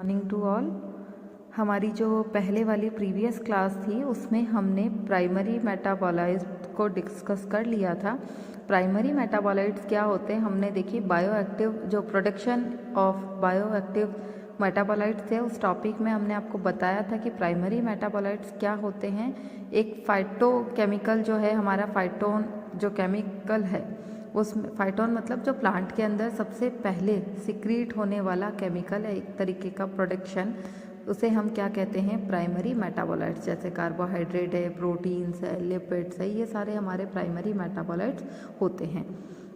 Morning to all. हमारी जो पहले वाली प्रीवियस क्लास थी उसमें हमने प्राइमरी मेटाबोलाइट्स को डिस्कस कर लिया था। प्राइमरी मेटाबोलाइट्स क्या होते हैं हमने देखी, बायोएक्टिव जो प्रोडक्शन ऑफ बायोएक्टिव मेटाबोलाइट्स है उस टॉपिक में हमने आपको बताया था कि प्राइमरी मेटाबोलाइट्स क्या होते हैं। एक फाइटोकेमिकल जो है हमारा फाइटोन जो केमिकल है उसमें फाइटोन मतलब जो प्लांट के अंदर सबसे पहले सिक्रीट होने वाला केमिकल है, एक तरीके का प्रोडक्शन, उसे हम क्या कहते हैं, प्राइमरी मेटाबोलाइट्स। जैसे कार्बोहाइड्रेट है, प्रोटीन्स है, लिपिड्स है, ये सारे हमारे प्राइमरी मेटाबोलाइट्स होते हैं।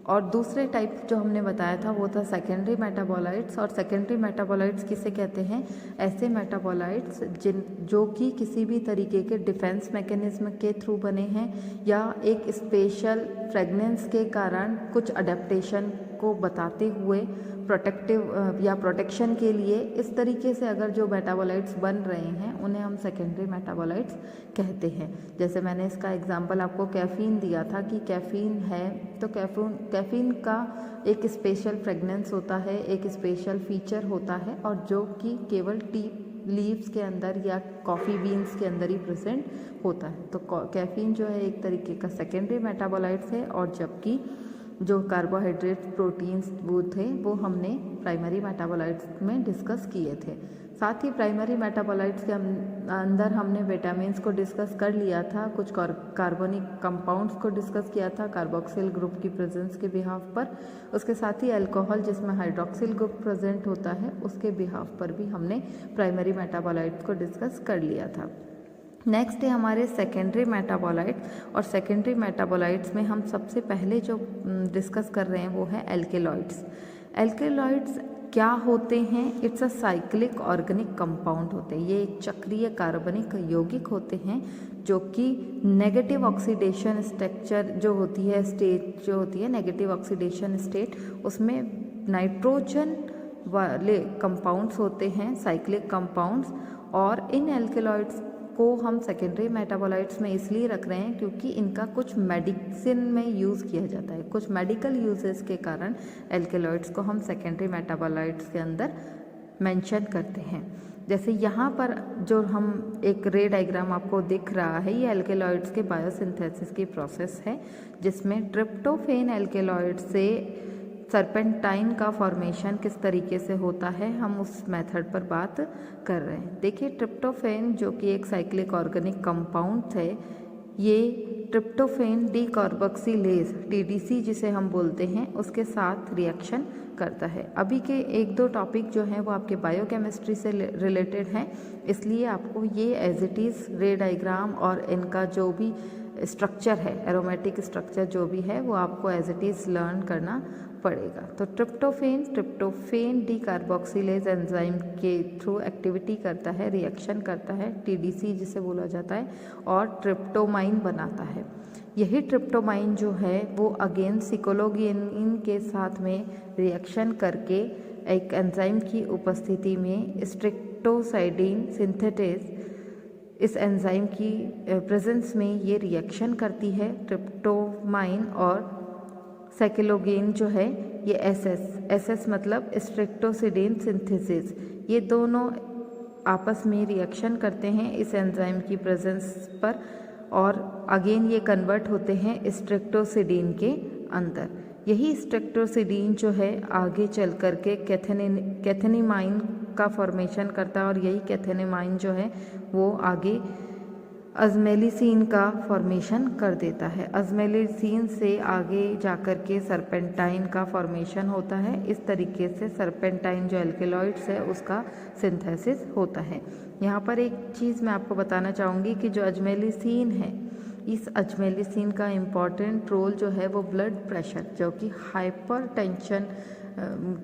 और दूसरे टाइप जो हमने बताया था वो था सेकेंडरी मेटाबोलाइट्स। और सेकेंडरी मेटाबोलाइट्स किसे कहते हैं, ऐसे मेटाबोलाइट्स जो कि किसी भी तरीके के डिफेंस मैकेनिज्म के थ्रू बने हैं या एक स्पेशल फ्रेगनेंस के कारण कुछ अडेप्टेशन को बताते हुए प्रोटेक्टिव या प्रोटेक्शन के लिए इस तरीके से अगर जो मेटाबोलाइट्स बन रहे हैं उन्हें हम सेकेंडरी मेटाबोलाइट्स कहते हैं। जैसे मैंने इसका एग्जांपल आपको कैफ़ीन दिया था कि कैफ़ीन है तो कैफ़ीन का एक स्पेशल फ्रेगनेंस होता है, एक स्पेशल फीचर होता है और जो कि केवल टी लीव्स के अंदर या कॉफ़ी बीन्स के अंदर ही प्रेजेंट होता है। तो कैफ़ीन जो है एक तरीके का सेकेंडरी मेटाबोलाइट्स है और जबकि जो कार्बोहाइड्रेट प्रोटीन्स वो थे वो हमने प्राइमरी मेटाबोलाइट्स में डिस्कस किए थे। साथ ही प्राइमरी मेटाबोलाइट्स के अंदर हमने विटामिन्स को डिस्कस कर लिया था, कुछ कार्बोनिक कंपाउंड्स को डिस्कस किया था कार्बोक्सिल ग्रुप की प्रेजेंस के बिहाफ पर। उसके साथ ही अल्कोहल जिसमें हाइड्रोक्सिल ग्रुप प्रेजेंट होता है उसके बिहाफ पर भी हमने प्राइमरी मेटाबोलाइट्स को डिस्कस कर लिया था। नेक्स्ट है हमारे सेकेंडरी मेटाबोलाइट्स। और सेकेंडरी मेटाबोलाइट्स में हम सबसे पहले जो डिस्कस कर रहे हैं वो है एल्केलॉइड्स। एल्केलॉइड्स क्या होते हैं, it's a cyclic organic compound होते हैं। ये एक चक्रीय कार्बनिक यौगिक होते हैं जो कि नेगेटिव ऑक्सीडेशन स्ट्रक्चर जो होती है, स्टेट जो होती है नेगेटिव ऑक्सीडेशन स्टेट, उसमें नाइट्रोजन वाले कंपाउंड्स होते हैं, साइक्लिक कंपाउंड्स। और इन एल्केलॉइड्स को हम सेकेंडरी मेटाबोलाइट्स में इसलिए रख रहे हैं क्योंकि इनका कुछ मेडिसिन में यूज़ किया जाता है, कुछ मेडिकल यूजेस के कारण एल्केलॉइड्स को हम सेकेंडरी मेटाबोलाइट्स के अंदर मेंशन करते हैं। जैसे यहाँ पर जो हम एक रे डायग्राम आपको दिख रहा है, ये एल्केलॉइड्स के बायोसिंथेसिस की प्रोसेस है जिसमें ट्रिप्टोफेन एल्केलॉइड से सरपेंटाइन का फॉर्मेशन किस तरीके से होता है हम उस मेथड पर बात कर रहे हैं। देखिए ट्रिप्टोफेन जो कि एक साइक्लिक ऑर्गेनिक कंपाउंड है, ये ट्रिप्टोफेन डीकार्बोक्सिलेज TDC जिसे हम बोलते हैं उसके साथ रिएक्शन करता है। अभी के एक दो टॉपिक जो हैं वो आपके बायोकेमिस्ट्री से रिलेटेड हैं, इसलिए आपको ये as it is ray diagram और इनका जो भी स्ट्रक्चर है, एरोमेटिक स्ट्रक्चर जो भी है वो आपको एज इट इज़ लर्न करना पड़ेगा। तो ट्रिप्टोफेन डीकार्बोक्सिलेज एंजाइम के थ्रू एक्टिविटी करता है, रिएक्शन करता है, TDC जिसे बोला जाता है, और ट्रिप्टोमाइन बनाता है। यही ट्रिप्टोमाइन जो है वो अगेन सिकोलोगिनिन के साथ में रिएक्शन करके एक एंजाइम की उपस्थिति में स्ट्रिक्टोसाइडिन सिंथेटेज, इस एंजाइम की प्रेजेंस में ये रिएक्शन करती है। ट्रिप्टोमाइन और साइक्लोगेन जो है ये एसएस मतलब स्ट्रिक्टोसिडिन सिंथेसिस, ये दोनों आपस में रिएक्शन करते हैं इस एंजाइम की प्रेजेंस पर और अगेन ये कन्वर्ट होते हैं स्ट्रिक्टोसिडिन के अंदर। यही स्ट्रिक्टोसिडिन जो है आगे चल कर के कैथेनिमाइन का फॉर्मेशन करता है और यही कैथेनिमाइन जो है वो आगे अजमेलिसिन का फॉर्मेशन कर देता है। अजमेलिसिन से आगे जाकर के सरपेंटाइन का फॉर्मेशन होता है। इस तरीके से सरपेंटाइन जो एल्केलॉइड्स है उसका सिंथेसिस होता है। यहाँ पर एक चीज़ मैं आपको बताना चाहूँगी कि जो अजमेलिसिन है, इस अजमेलिसिन का इम्पॉर्टेंट रोल जो है वो ब्लड प्रेशर जो कि हाइपरटेंशन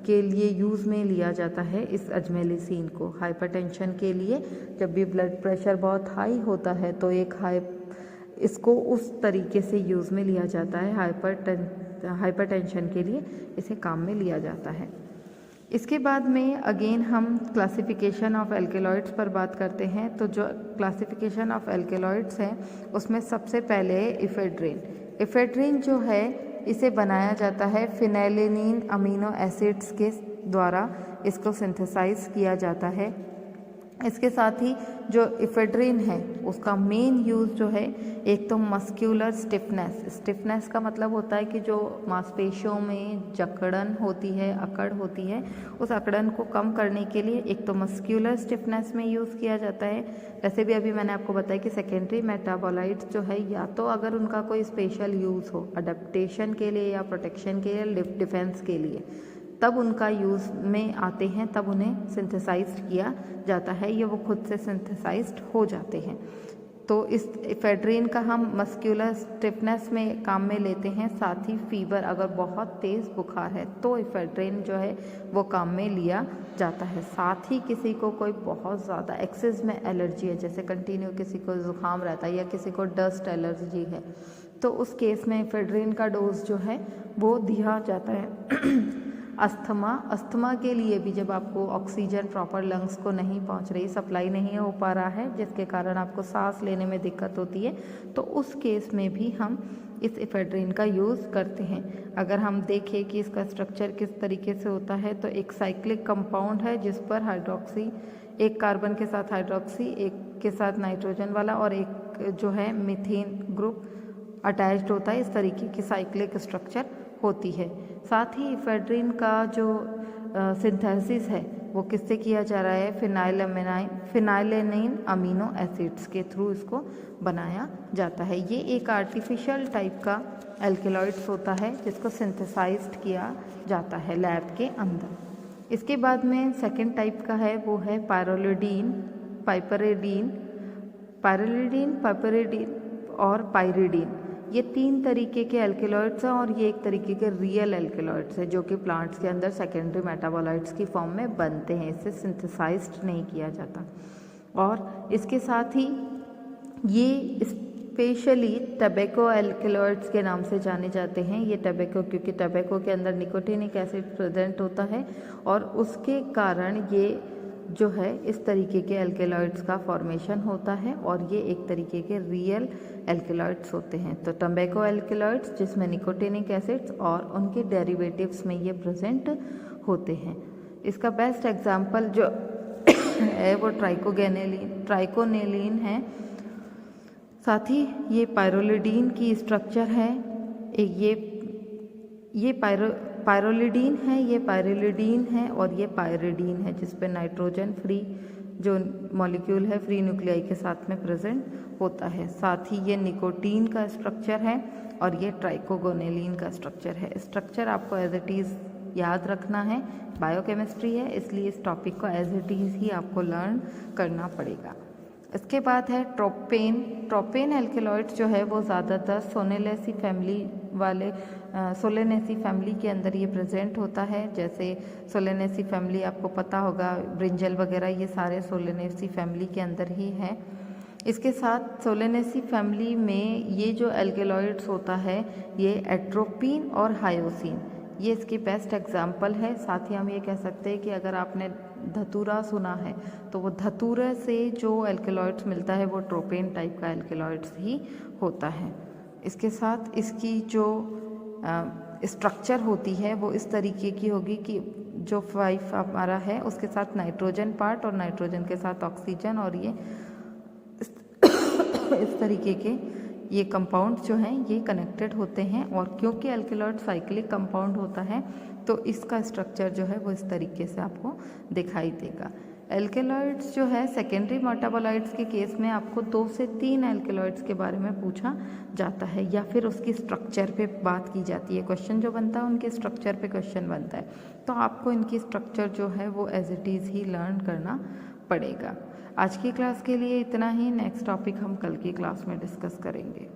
के लिए यूज़ में लिया जाता है। इस अजमेलिसिन को हाइपरटेंशन के लिए जब भी ब्लड प्रेशर बहुत हाई होता है तो इसको उस तरीके से यूज़ में लिया जाता है, हाइपरटेंशन के लिए इसे काम में लिया जाता है। इसके बाद में अगेन हम क्लासिफिकेशन ऑफ एल्केलॉइड्स पर बात करते हैं। तो जो क्लासिफिकेशन ऑफ एल्केलॉइड्स है उसमें सबसे पहले है इफेड्रिन। इफेड्रिन जो है इसे बनाया जाता है फिनाइलिन अमीनो एसिड्स के द्वारा। इसको सिंथेसाइज किया जाता है। इसके साथ ही जो इफेड्रिन है उसका मेन यूज़ जो है, एक तो मस्क्यूलर स्टिफनेस का मतलब होता है कि जो मांसपेशियों में जकड़न होती है, अकड़ होती है, उस अकड़न को कम करने के लिए एक तो मस्क्यूलर स्टिफनेस में यूज़ किया जाता है। वैसे भी अभी मैंने आपको बताया कि सेकेंडरी मेटाबोलाइट्स जो है या तो अगर उनका कोई स्पेशल यूज़ हो अडेप्टेशन के लिए या प्रोटेक्शन के लिए, डिफेंस के लिए, तब उनका यूज़ में आते हैं, तब उन्हें सिंथेसाइज्ड किया जाता है, ये वो खुद से सिंथेसाइज्ड हो जाते हैं। तो इस इफेड्रिन का हम मस्क्यूलर स्टिफनेस में काम में लेते हैं। साथ ही फीवर, अगर बहुत तेज़ बुखार है तो इफेड्रिन जो है वो काम में लिया जाता है। साथ ही किसी को कोई बहुत ज़्यादा एक्सेस में एलर्जी है, जैसे कंटिन्यू किसी को ज़ुकाम रहता है या किसी को डस्ट एलर्जी है, तो उस केस में इफेड्रिन का डोज जो है वो दिया जाता है। अस्थमा के लिए भी, जब आपको ऑक्सीजन प्रॉपर लंग्स को नहीं पहुंच रही, सप्लाई नहीं हो पा रहा है, जिसके कारण आपको सांस लेने में दिक्कत होती है, तो उस केस में भी हम इस इफेड्रिन का यूज़ करते हैं। अगर हम देखें कि इसका स्ट्रक्चर किस तरीके से होता है, तो एक साइक्लिक कंपाउंड है जिस पर हाइड्रोक्सी, एक कार्बन के साथ हाइड्रोक्सी, एक के साथ नाइट्रोजन वाला और एक जो है मीथेन ग्रुप अटैच्ड होता है। इस तरीके की साइक्लिक स्ट्रक्चर होती है। साथ ही इफेड्रिन का जो सिंथेसिस है वो किससे किया जा रहा है, फिनाइलेनाइन अमीनो एसिड्स के थ्रू इसको बनाया जाता है। ये एक आर्टिफिशियल टाइप का एल्केलॉइड्स होता है जिसको सिंथेसाइज्ड किया जाता है लैब के अंदर। इसके बाद में सेकेंड टाइप का है, वो है पाइपरिडीन और पाइरिडीन। ये 3 तरीके के एल्केलॉइड्स हैं और ये एक तरीके के रियल एल्केलॉइड्स हैं जो कि प्लांट्स के अंदर सेकेंडरी मेटाबोलाइट्स की फॉर्म में बनते हैं, इससे सिंथेसाइज्ड नहीं किया जाता। और इसके साथ ही ये स्पेशली टबैको एल्केलॉइड्स के नाम से जाने जाते हैं। ये टबैको, क्योंकि टबैको के अंदर निकोटिनिक एसिड प्रेजेंट होता है और उसके कारण ये जो है इस तरीके के एल्केलॉइड्स का फॉर्मेशन होता है और ये एक तरीके के रियल एल्केलॉइड्स होते हैं। तो टबैको एल्केलॉइड्स जिसमें निकोटिनिक एसिड्स और उनके डेरिवेटिव्स में ये प्रेजेंट होते हैं। इसका बेस्ट एग्जांपल जो है वो ट्राइकोनेलिन है। साथ ही ये पायरोलिडीन की स्ट्रक्चर है। ये पायरोलिडीन है, ये पायरिलिडीन है और ये पायरिडीन है, जिस पे नाइट्रोजन फ्री जो मॉलिक्यूल है फ्री न्यूक्लियाई के साथ में प्रेजेंट होता है। साथ ही ये निकोटीन का स्ट्रक्चर है और ये ट्राइकोगोनेलिन का स्ट्रक्चर है। स्ट्रक्चर आपको एज इट इज़ याद रखना है, बायोकेमिस्ट्री है इसलिए इस टॉपिक को एज इट इज़ ही आपको लर्न करना पड़ेगा। इसके बाद है ट्रोपेन एल्केलॉइड्स जो है वो ज़्यादातर सोलेनेसी फैमिली के अंदर ये प्रेजेंट होता है। जैसे सोलेनेसी फैमिली आपको पता होगा, ब्रिंजल वगैरह, ये सारे सोलेनेसी फैमिली के अंदर ही हैं। इसके साथ सोलेनेसी फैमिली में ये जो एल्केलॉइड्स होता है ये एट्रोपिन और हायोसिन, ये इसकी बेस्ट एग्जाम्पल है। साथ ही हम ये कह सकते हैं कि अगर आपने धतूरा सुना है तो वो धतूरे से जो एल्केलॉइड्स मिलता है वो ट्रोपेन टाइप का एल्केलॉइड्स ही होता है। इसके साथ इसकी जो स्ट्रक्चर होती है वो इस तरीके की होगी कि जो 5 हमारा है उसके साथ नाइट्रोजन पार्ट और नाइट्रोजन के साथ ऑक्सीजन, और ये इस तरीके के ये कंपाउंड जो हैं ये कनेक्टेड होते हैं। और क्योंकि एल्केलॉइड साइक्लिक कंपाउंड होता है तो इसका स्ट्रक्चर जो है वो इस तरीके से आपको दिखाई देगा। एल्केलॉइड्स जो है सेकेंडरी मेटाबोलाइट्स के केस में आपको 2 से 3 एल्केलॉइड्स के बारे में पूछा जाता है या फिर उसकी स्ट्रक्चर पे बात की जाती है। क्वेश्चन जो बनता है उनके स्ट्रक्चर पे क्वेश्चन बनता है, तो आपको इनकी स्ट्रक्चर जो है वो एज इट इज़ ही लर्न करना पड़ेगा। आज की क्लास के लिए इतना ही। नेक्स्ट टॉपिक हम कल की क्लास में डिस्कस करेंगे।